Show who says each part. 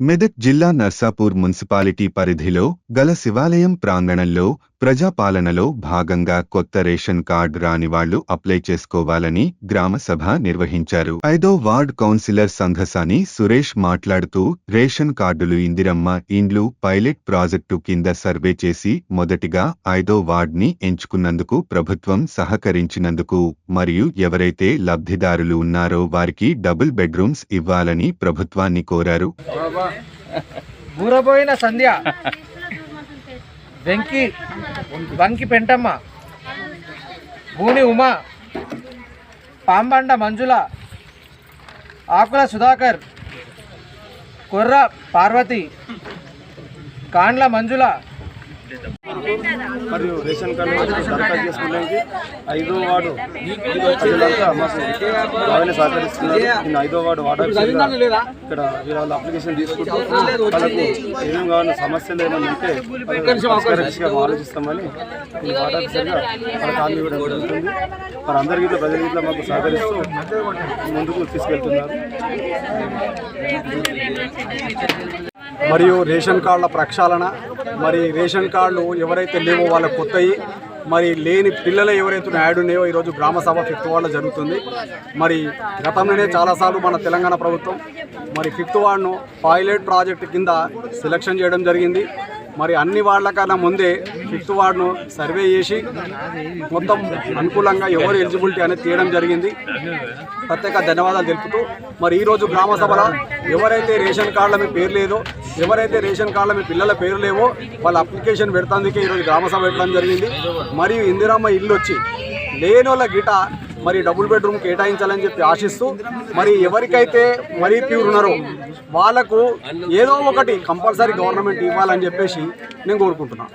Speaker 1: మెదక్ జిల్లా నర్సాపూర్ మున్సిపాలిటీ పరిధిలో గల శివాలయం ప్రాంగణంలో ప్రజాపాలనలో భాగంగా కొత్త రేషన్ కార్డు రాని వాళ్లు అప్లై చేసుకోవాలని గ్రామ సభ నిర్వహించారు. 5వ వార్డ్ కౌన్సిలర్ సంఘసాని సురేష్ మాట్లాడుతూ రేషన్ కార్డులు ఇందిరమ్మ ఇండ్లు పైలట్ ప్రాజెక్టు కింద సర్వే చేసి మొదటిగా 5వ వార్డ్ని ఎంచుకున్నందుకు ప్రభుత్వం సహకరించినందుకు మరియు ఎవరైతే లబ్ధిదారులు ఉన్నారో వారికి డబుల్ బెడ్రూమ్స్ ఇవ్వాలని ప్రభుత్వాన్ని కోరారు.
Speaker 2: బూరబోయిన సంధ్య, వంకి పెంటమ్మ, భూని ఉమా, పాంబండ మంజుల, ఆకుల సుధాకర్, కొర్ర పార్వతి, కాండ్ల మంజుల
Speaker 3: మరియు రేషన్ కార్డు దరఖాస్తు చేసుకోవడానికి 5వ వార్డు ప్రజలంతా మాకు బాగానే సహకరిస్తున్నారు. నేను 5వ వార్డు వార్డు ఇక్కడ వీళ్ళ అప్లికేషన్ తీసుకుంటూ వాళ్ళకు ఏమేమి కావాలన్న సమస్యలు ఏమైనా ఉంటే ఆలోచిస్తామని ఈ వార్డు ఆఫీసర్గా వాళ్ళకి హామీ ఇవ్వడం జరుగుతుంది. మరి అందరి గిట్ల ప్రజల గిట్ల మాకు సహకరిస్తూ ముందుకు తీసుకెళ్తున్నారు.
Speaker 4: మరియు రేషన్ కార్డుల ప్రక్షాళన, మరి రేషన్ కార్డులు ఎవరైతే లేవో వాళ్ళకు కొత్తవి, మరి లేని పిల్లలు ఎవరైతే యాడ్ ఉన్నాయో ఈరోజు గ్రామ సభ 5th వార్డులో జరుగుతుంది. మరి గతంలోనే చాలాసార్లు మన తెలంగాణ ప్రభుత్వం మరి 5th వార్డును పైలట్ ప్రాజెక్టు కింద సెలక్షన్ చేయడం జరిగింది. మరి అన్ని వార్డులకన్నా ముందే 5th వార్డును సర్వే చేసి మొత్తం అనుకూలంగా ఎవరు ఎలిజిబిలిటీ అనేది తీయడం జరిగింది. ప్రత్యేక ధన్యవాదాలు తెలుపుతూ మరి ఈరోజు గ్రామ సభలో ఎవరైతే రేషన్ కార్డుల మీ పేరు లేదో, ఎవరైతే రేషన్ కార్డుల మీ పిల్లల పేరు లేవో వాళ్ళ అప్లికేషన్ పెడతాందుకే ఈరోజు గ్రామ సభ పెట్టడం జరిగింది. మరియు ఇందిరమ్మ ఇల్లు వచ్చి లేనోళ్ళ గిట మరి డబుల్ బెడ్రూమ్ కేటాయించాలని చెప్పి ఆశిస్తూ మరి ఎవరికైతే మరీ ప్యూర్ ఉన్నారో వాళ్ళకు ఏదో ఒకటి కంపల్సరీ గవర్నమెంట్ ఇవ్వాలని చెప్పేసి నేను కోరుకుంటున్నాను.